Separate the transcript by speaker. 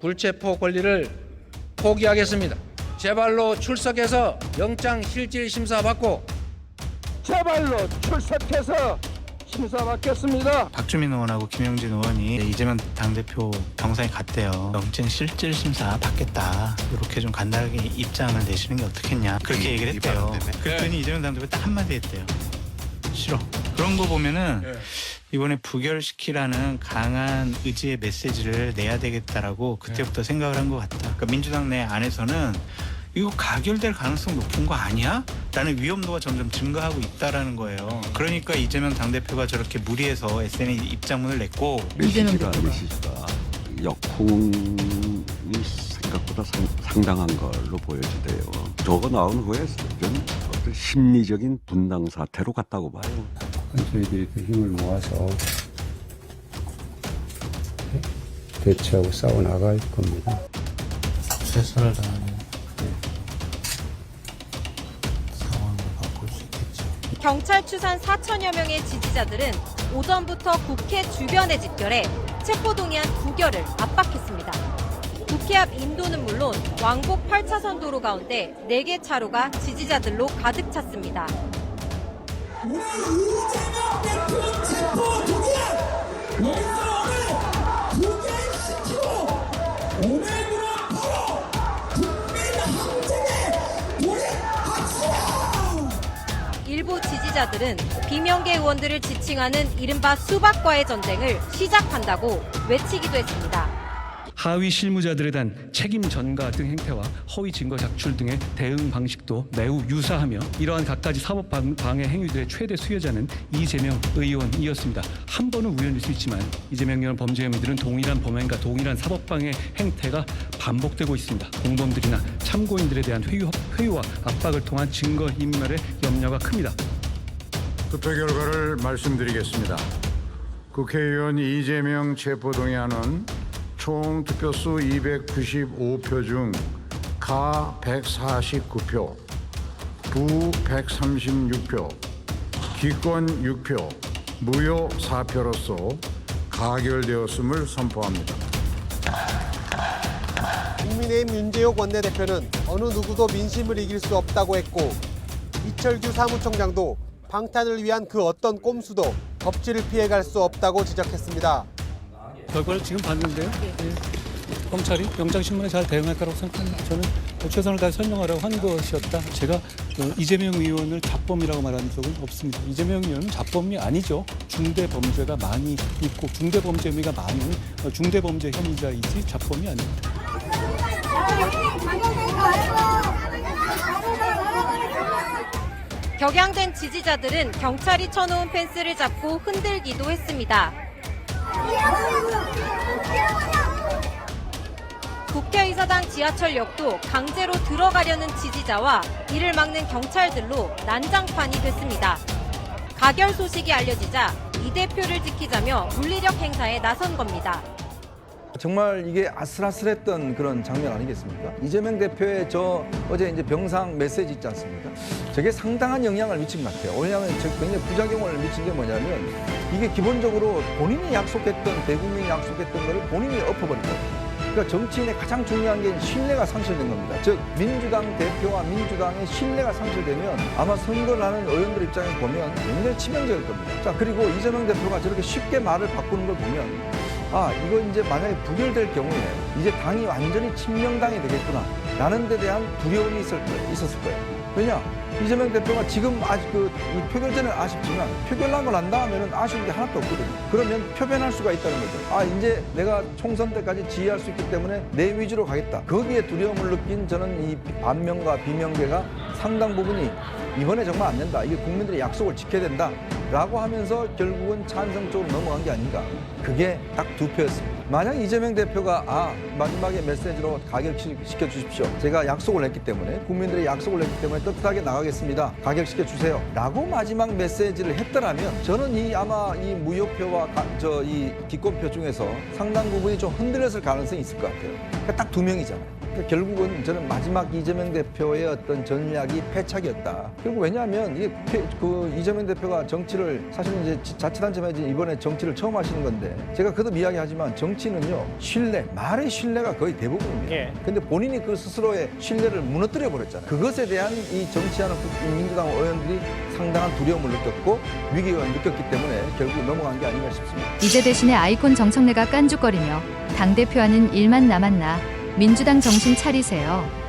Speaker 1: 불체포 권리를 포기하겠습니다. 제발로 출석해서 영장 실질 심사 받고
Speaker 2: 제발로 출석해서 심사받겠습니다.
Speaker 3: 박주민 의원하고 김영진 의원이 이재명 당대표 병상에 갔대요. 영장 실질 심사 받겠다. 이렇게 좀 간단하게 입장을 내시는 게 어떻겠냐. 그렇게 얘기를 했대요. 그랬더니 이재명 당대표 딱 한마디 했대요. 싫어. 그런 거 보면은 이번에 부결시키라는 강한 의지의 메시지를 내야 되겠다라고 그때부터 생각을 한 것 같다. 그러니까 민주당 내 안에서는 이거 가결될 가능성 높은 거 아니야? 라는 위험도가 점점 증가하고 있다라는 거예요. 그러니까 이재명 당대표가 저렇게 무리해서 SNS 입장문을 냈고
Speaker 4: 메시지가 역풍이 생각보다 상당한 걸로 보여지대요. 저거 나온 후에 저는 어떤 심리적인 분당 사태로 갔다고 봐요.
Speaker 5: 저희들이 그 힘을 모아서 대처하고 싸워 나갈 겁니다.
Speaker 3: 최선을 다하는 상황을 바꿀 수 있겠죠.
Speaker 6: 경찰 추산 4천여 명의 지지자들은 오전부터 국회 주변에 집결해 체포동의안 부결을 압박했습니다. 국회 앞 인도는 물론 왕복 8차선 도로 가운데 4개 차로가 지지자들로 가득 찼습니다.
Speaker 7: 우리 이재명 대표 체포 동의안 여기서 오늘 부결시키고 500으로 바로 국민 항쟁에 돌입합시다.
Speaker 6: 일부 지지자들은 비명계 의원들을 지칭하는 이른바 수박과의 전쟁을 시작한다고 외치기도 했습니다.
Speaker 8: 하위 실무자들에 대한 책임 전가 등 행태와 허위 증거 작출 등의 대응 방식도 매우 유사하며 이러한 갖가지 사법 방해 행위들의 최대 수혜자는 이재명 의원이었습니다. 한 번은 우연일 수 있지만 이재명 의원 범죄 혐의들은 동일한 범행과 동일한 사법 방해 행태가 반복되고 있습니다. 공범들이나 참고인들에 대한 회유와 압박을 통한 증거 인멸의 염려가 큽니다.
Speaker 9: 투표 결과를 말씀드리겠습니다. 국회의원 이재명 체포동의안은 총 투표수 295표 중 가 149표, 부 136표, 기권 6표, 무효 4표로서 가결되었음을 선포합니다.
Speaker 10: 국민의힘 윤재욱 원내대표는 어느 누구도 민심을 이길 수 없다고 했고 이철규 사무총장도 방탄을 위한 그 어떤 꼼수도 법치를 피해갈 수 없다고 지적했습니다.
Speaker 8: 결과를 지금 봤는데요. 검찰이 영장신문에 잘 대응할 거라고 생각합니다. 저는 최선을 다해 설명하라고 한 것이었다. 제가 이재명 의원을 자범이라고 말한 적은 없습니다. 이재명 의원은 자범이 아니죠. 중대범죄가 많이 있고 중대범죄 혐의가 많은 중대범죄 혐의자이지 자범이 아닙니다.
Speaker 6: 격양된 지지자들은 경찰이 쳐놓은 펜스를 잡고 흔들기도 했습니다. 국회의사당 지하철역도 강제로 들어가려는 지지자와 이를 막는 경찰들로 난장판이 됐습니다. 가결 소식이 알려지자 이 대표를 지키자며 물리력 행사에 나선 겁니다.
Speaker 11: 정말 이게 아슬아슬했던 그런 장면 아니겠습니까? 이재명 대표의 어제 이제 병상 메시지 있지 않습니까? 저게 상당한 영향을 미친 것 같아요. 왜냐하면 굉장히 부작용을 미친 게 뭐냐면 이게 기본적으로 본인이 약속했던, 대국민이 약속했던 거를 본인이 엎어버렸거든요. 그러니까 정치인의 가장 중요한 게 신뢰가 상실된 겁니다. 즉 민주당 대표와 민주당의 신뢰가 상실되면 아마 선거를 하는 의원들 입장에 보면 굉장히 치명적일 겁니다. 자, 그리고 이재명 대표가 저렇게 쉽게 말을 바꾸는 걸 보면 이거 이제 만약에 부결될 경우에 이제 당이 완전히 친명당이 되겠구나 라는 데 대한 두려움이 있었을 거예요. 왜냐? 이재명 대표가 지금 아직 이 표결전은 아쉽지만 표결난 걸 난 다음에는 아쉬운 게 하나도 없거든요. 그러면 표변할 수가 있다는 거죠. 이제 내가 총선 때까지 지휘할 수 있기 때문에 내 위주로 가겠다. 거기에 두려움을 느낀 저는 이 반명과 비명계가 상당 부분이 이번에 정말 안 된다. 이게 국민들의 약속을 지켜야 된다. 라고 하면서 결국은 찬성 쪽으로 넘어간 게 아닌가. 그게 딱 두 표였습니다. 만약 이재명 대표가 마지막에 메시지로 가결시켜 주십시오. 제가 약속을 했기 때문에 국민들의 약속을 했기 때문에 떳떳하게 나가겠습니다. 가결시켜 주세요. 라고 마지막 메시지를 했더라면 저는 아마 이 무효표와 이 기권표 중에서 상당 부분이 좀 흔들렸을 가능성이 있을 것 같아요. 그러니까 딱 두 명이잖아요. 그러니까 결국은 저는 마지막 이재명 대표의 어떤 전략이 패착이었다. 그리고 왜냐하면 이게 이재명 대표가 정치를 사실은 이제 자치단체만 이번에 정치를 처음 하시는 건데 제가 거듭 이야기하지만 정치는요, 신뢰, 말의 신뢰가 거의 대부분입니다. 근데 본인이 그 스스로의 신뢰를 무너뜨려 버렸잖아요. 그것에 대한 이 정치하는 민주당 의원들이 상당한 두려움을 느꼈고 위기감을 느꼈기 때문에 결국 넘어간 게 아닌가 싶습니다.
Speaker 12: 이제 대신에 아이콘 정청래가 깐죽거리며 당대표 하는 일만 남았나 민주당 정신 차리세요.